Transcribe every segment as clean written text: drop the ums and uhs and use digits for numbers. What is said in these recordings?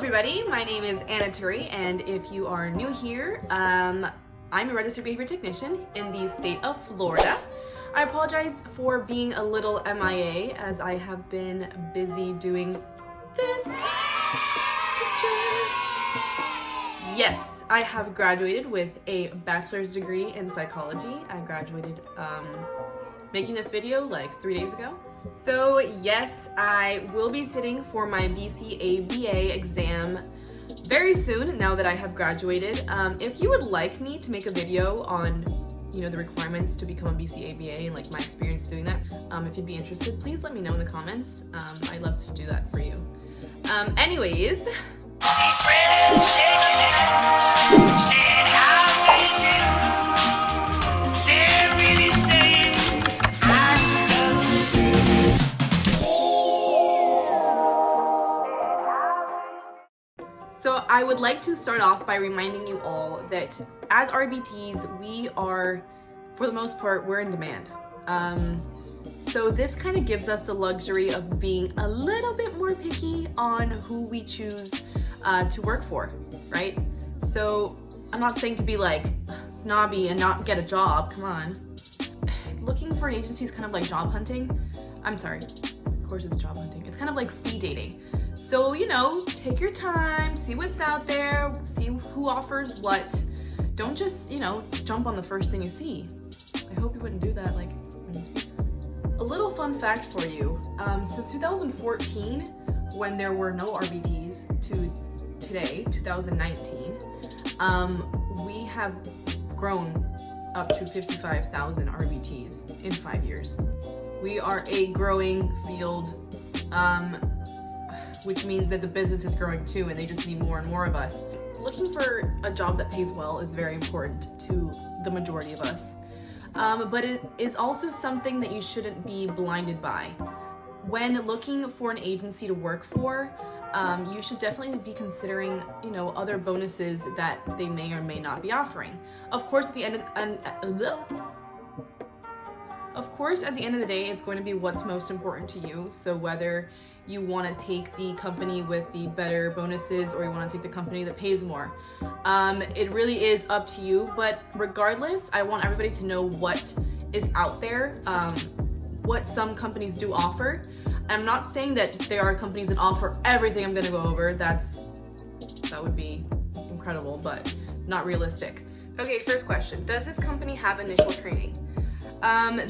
everybody, my name is TURI, and if you are new here, I'm a registered behavior technician in the state of Florida. I apologize for being a little MIA as I have been busy doing this picture. Yes, I have graduated with a bachelor's degree in psychology. I graduated making this video like 3 days ago. So yes, I will be sitting for my BCABA exam very soon now that I have graduated. If you would like me to make a video on the requirements to become a BCABA and like my experience doing that, if you'd be interested, please let me know in the comments. I'd love to do that for you. Anyways. So I would like to start off by reminding you all that as RBTs, we are, for the most part, we're in demand. So this kind of gives us the luxury of being a little bit more picky on who we choose to work for, right? So I'm not saying to be like snobby and not get a job, come on. Looking for an agency is kind of like job hunting. I'm sorry, of course it's job hunting. It's kind of like speed dating. So, take your time, see what's out there, see who offers what. Don't just, jump on the first thing you see. I hope you wouldn't do that, like, when you speak. A little fun fact for you, since 2014, when there were no RBTs, to today, 2019, we have grown up to 55,000 RBTs in 5 years. We are a growing field, which means that the business is growing too, and they just need more and more of us. Looking for a job that pays well is very important to the majority of us. But it is also something that you shouldn't be blinded by. When looking for an agency to work for, you should definitely be considering, other bonuses that they may or may not be offering. Of course, at the end of the day, it's going to be what's most important to you. So whether you want to take the company with the better bonuses or you want to take the company that pays more, it really is up to you. But regardless, I want everybody to know what is out there, what some companies do offer. I'm not saying that there are companies that offer everything I'm going to go over. That would be incredible, but not realistic. Okay, first question. Does this company have initial training?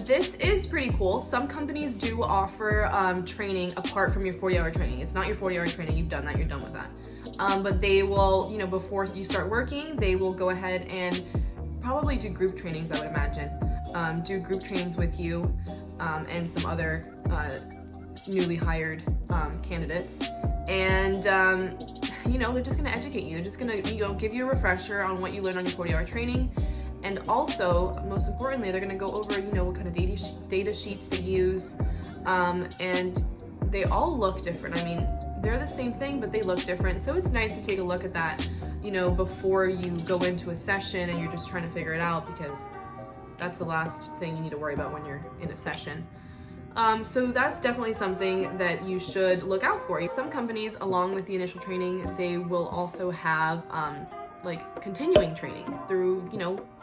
This is pretty cool. Some companies do offer training apart from your 40-hour training. It's not your 40-hour training. You've done that. You're done with that. But they will, before you start working, they will go ahead and probably do group trainings, I would imagine. Do group trainings with you and some other newly hired candidates. And, they're just going to educate you. They're just going to, give you a refresher on what you learned on your 40-hour training. And also, most importantly, they're going to go over, what kind of data sheets they use. And they all look different. I mean, they're the same thing, but they look different. So it's nice to take a look at that, before you go into a session and you're just trying to figure it out, because that's the last thing you need to worry about when you're in a session. So that's definitely something that you should look out for. Some companies, along with the initial training, they will also have like continuing training through,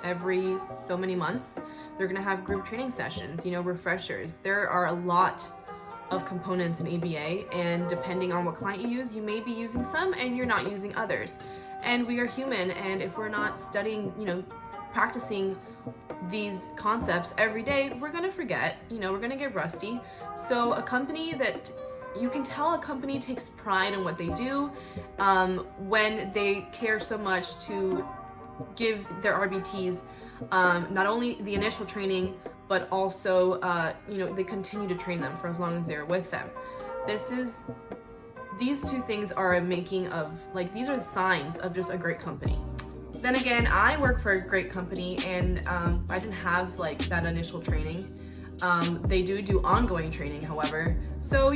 every so many months. They're gonna have group training sessions, refreshers. There are a lot of components in ABA, and depending on what client you use, you may be using some and you're not using others. And we are human, and if we're not studying, practicing these concepts every day, we're gonna forget, we're gonna get rusty. So a company that you can tell a company takes pride in what they do when they care so much to give their RBTs not only the initial training, but also they continue to train them for as long as they're with them. These two things are these are the signs of just a great company. Then again, I work for a great company, and I didn't have that initial training. They do ongoing training, however. So,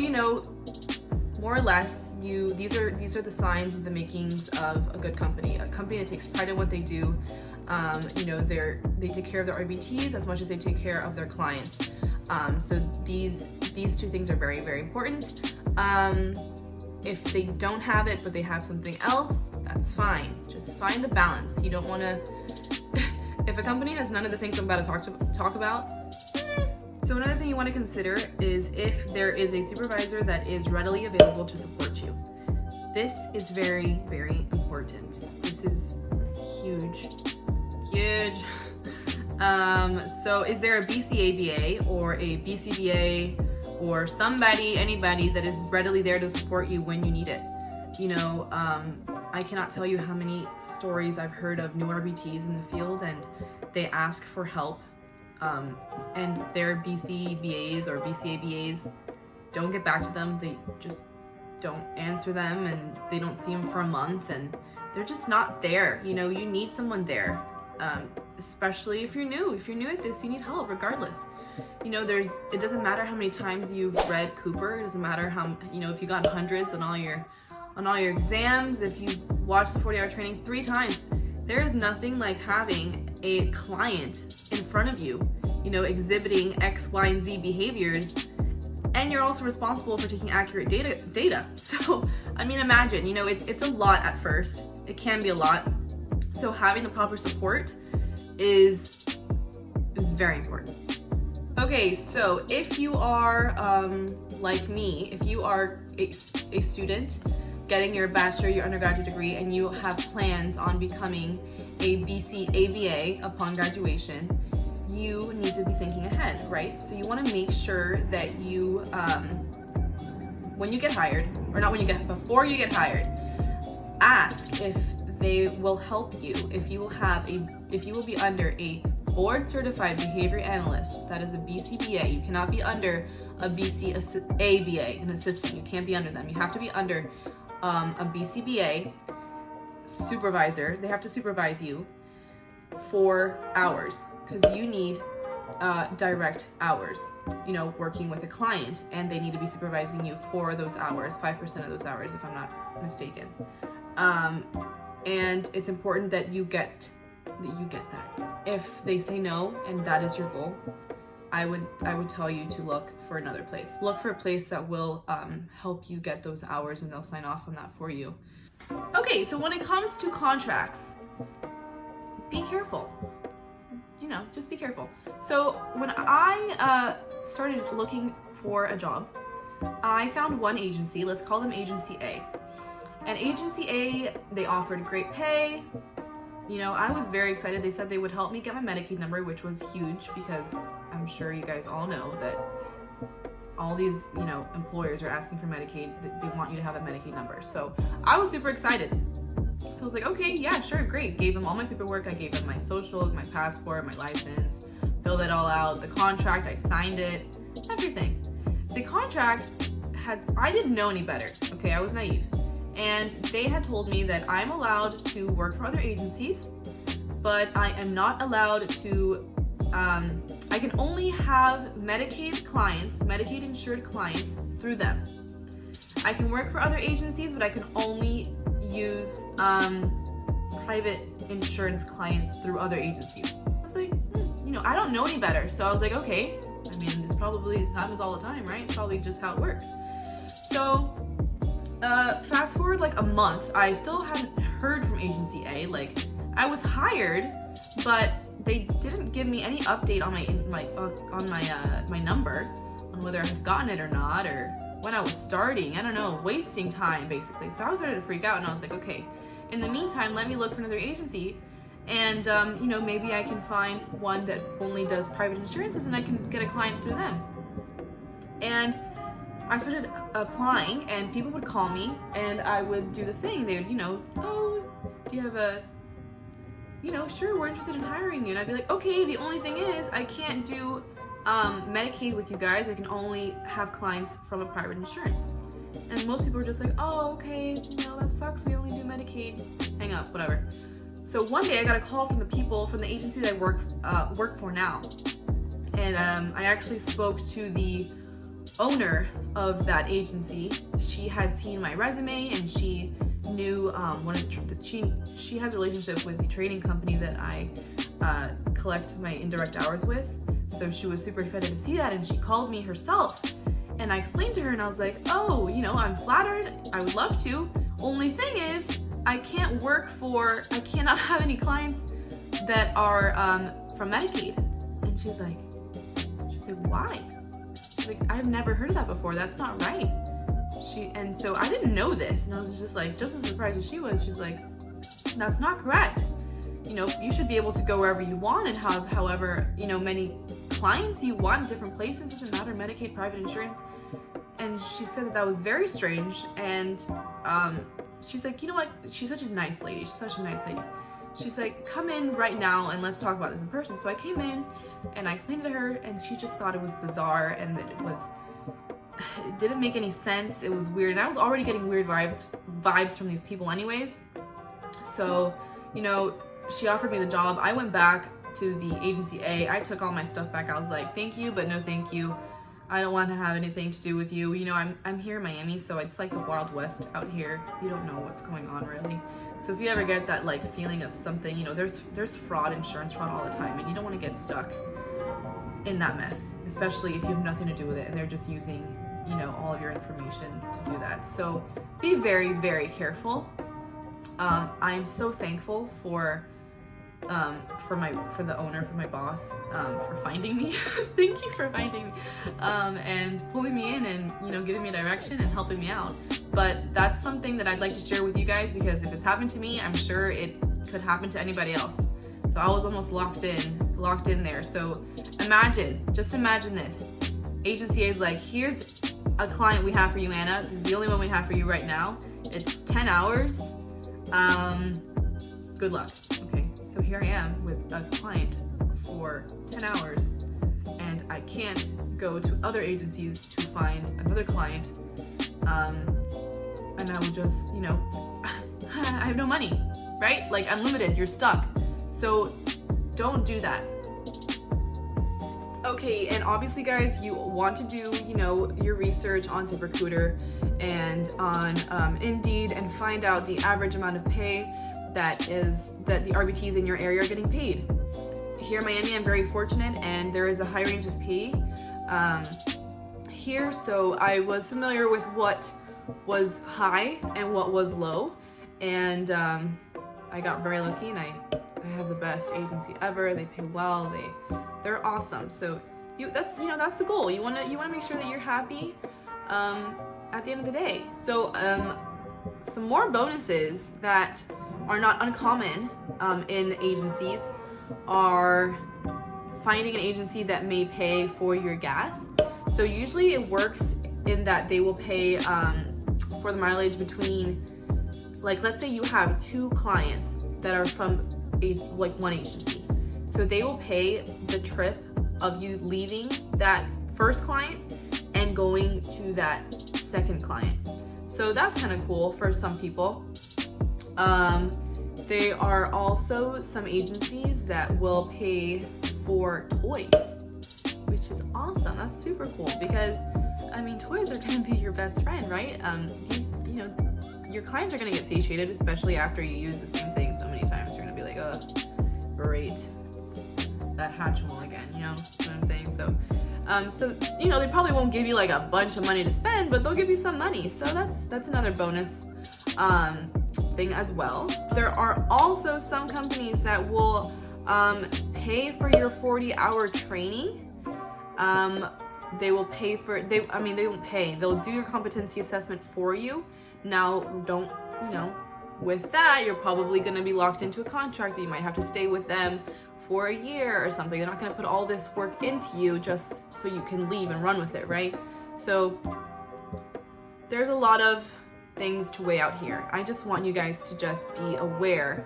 more or less, these are the signs of the makings of a good company. A company that takes pride in what they do. They take care of their RBTs as much as they take care of their clients. So these two things are very, very important. If they don't have it, but they have something else, that's fine. Just find the balance. You don't want to, if a company has none of the things I'm about to talk about. So another thing you want to consider is if there is a supervisor that is readily available to support you. This is very, very important. This is huge. So is there a BCABA or a BCBA or anybody that is readily there to support you when you need it? You know, I cannot tell you how many stories I've heard of new RBTs in the field, and they ask for help, and their BCBAs or BCABAs don't get back to them. They just don't answer them, and they don't see them for a month, and they're just not there. You know, you need someone there, especially if you're new. If you're new at this, you need help regardless. You know, it doesn't matter how many times you've read Cooper. It doesn't matter how, you know, if you got hundreds on all your exams, if you've watched the 40-hour training 3 times. There is nothing like having a client in front of you, you know, exhibiting X, Y, and Z behaviors, and you're also responsible for taking accurate data. So, I mean, imagine, you know, it's a lot at first. It can be a lot. So having the proper support is very important. Okay, so if you are like me, if you are a student getting your bachelor, your undergraduate degree, and you have plans on becoming a BCABA upon graduation, you need to be thinking ahead, right? So you want to make sure that you, when you get hired, or not when you get, before you get hired, ask if they will help you, if you will be under a board certified behavior analyst, that is a BCBA. You cannot be under a BCABA, an assistant. You can't be under them. You have to be under a BCBA supervisor. They have to supervise you for hours, because you need direct hours, you know, working with a client, and they need to be supervising you for those hours, 5% of those hours, if I'm not mistaken. And it's important that you get that. If they say no and that is your goal, I would tell you to look for another place. Look for a place that will help you get those hours, and they'll sign off on that for you. Okay, so when it comes to contracts, be careful. You know, just be careful. So when I started looking for a job, I found one agency. Let's call them Agency A. And Agency A, they offered great pay. You know, I was very excited. They said they would help me get my Medicaid number, which was huge, because I'm sure you guys all know that all these, you know, employers are asking for Medicaid. They want you to have a Medicaid number. So I was super excited. So I was like, okay, yeah, sure, great. Gave them all my paperwork. I gave them my social, my passport, my license, filled it all out. The contract, I signed it, everything. The contract I didn't know any better. Okay, I was naive. And they had told me that I'm allowed to work for other agencies, but I am not allowed to, I can only have Medicaid clients, Medicaid insured clients through them. I can work for other agencies, but I can only use private insurance clients through other agencies. I was like, you know, I don't know any better. So I was like, okay, I mean, this probably happens all the time, right? It's probably just how it works. So fast forward like a month, I still hadn't heard from Agency A. Like, I was hired, but they didn't give me any update on my number, on whether I had gotten it or not, or when I was starting. I don't know, wasting time basically. So I was starting to freak out, and I was like, okay, in the meantime, let me look for another agency, and you know, maybe I can find one that only does private insurances, and I can get a client through them. And I started applying, and people would call me, and I would do the thing. They would, you know, oh, do you have a, you know, sure, we're interested in hiring you. And I'd be like, okay, the only thing is I can't do Medicaid with you guys. I can only have clients from a private insurance. And most people were just like, oh, okay, no, that sucks. We only do Medicaid. Hang up, whatever. So one day I got a call from the people from the agency that I work for now. And I actually spoke to the owner of that agency. She had seen my resume, and she knew she has a relationship with the training company that I collect my indirect hours with. So she was super excited to see that, and she called me herself, And I explained to her and I was like, oh, you know, I'm flattered, I would love to. Only thing is, I cannot have any clients that are from Medicaid. And she's like, why? She's like, I've never heard of that before, that's not right. And so I didn't know this, and I was just like, just as surprised as she was. She's like, that's not correct. You know, you should be able to go wherever you want and have however, you know, many clients you want in different places. Doesn't matter, Medicaid, private insurance. And she said that was very strange. And she's like, you know what? She's such a nice lady. She's like, come in right now and let's talk about this in person. So I came in and I explained it to her, and she just thought it was bizarre and that it didn't make any sense. It was weird, and I was already getting weird vibes from these people anyways. So, you know, she offered me the job. I went back to the agency A. I took all my stuff back. I was like, thank you, but no thank you. I don't want to have anything to do with you. You know, I'm here in Miami, so it's like the Wild West out here. You don't know what's going on really. So if you ever get that like feeling of something, you know, there's fraud, insurance fraud all the time, and you don't want to get stuck in that mess, especially if you have nothing to do with it and they're just using, you know, all of your information to do that. So be very, very careful. I'm so thankful for the owner, for my boss, for finding me. Thank you for finding me, and pulling me in and, you know, giving me direction and helping me out. But that's something that I'd like to share with you guys, because if it's happened to me, I'm sure it could happen to anybody else. So I was almost locked in there. So just imagine this. Agency A is like, here's a client we have for you, Anna. This is the only one we have for you right now. It's 10 hours. Good luck. Okay, so here I am with a client for 10 hours, and I can't go to other agencies to find another client. And I would just, you know, I have no money, right? Like, I'm limited, you're stuck. So don't do that. Okay, and obviously guys, you want to do, you know, your research on ZipRecruiter and on Indeed, and find out the average amount of pay that the RBTs in your area are getting paid. Here in Miami, I'm very fortunate, and there is a high range of pay here, so I was familiar with what was high and what was low, and I got very lucky, and I have the best agency ever. They pay well, they're awesome. So that's the goal. You want to make sure that you're happy at the end of the day. So some more bonuses that are not uncommon in agencies are finding an agency that may pay for your gas. So usually it works in that they will pay for the mileage between, like, let's say you have 2 clients that are from one agency. So they will pay the trip of you leaving that first client and going to that second client. So that's kind of cool for some people. There are also some agencies that will pay for toys, which is awesome. That's super cool, because I mean, toys are gonna be your best friend, right? You know, your clients are gonna get satiated, especially after you use the same thing so many times. You're gonna be like, oh, great, that Hatchimal again, you know what I'm saying? So you know, they probably won't give you like a bunch of money to spend, but they'll give you some money. So that's another bonus thing as well. There are also some companies that will pay for your 40-hour training. They will pay for, they won't pay. They'll do your competency assessment for you. Now, with that, you're probably going to be locked into a contract that you might have to stay with them for a year or something. They're not going to put all this work into you just so you can leave and run with it, right? So there's a lot of things to weigh out here. I just want you guys to just be aware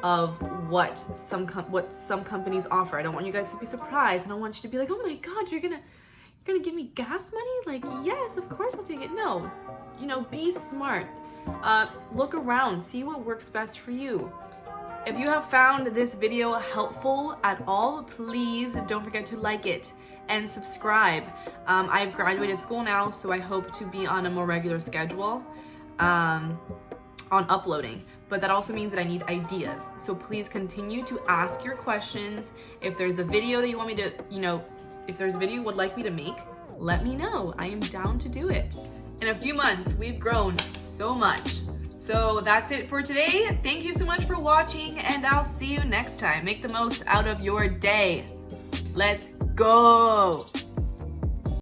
of what some companies offer. I don't want you guys to be surprised. I don't want you to be like, oh my God, you're gonna give me gas money? Like, yes, of course I'll take it. No, be smart. Look around, see what works best for you. If you have found this video helpful at all, please don't forget to like it and subscribe. I've graduated school now, so I hope to be on a more regular schedule on uploading. But that also means that I need ideas. So please continue to ask your questions. If there's a video that you want me to, if there's a video you would like me to make, let me know. I am down to do it. In a few months, we've grown so much. So that's it for today. Thank you so much for watching, and I'll see you next time. Make the most out of your day. Let's go.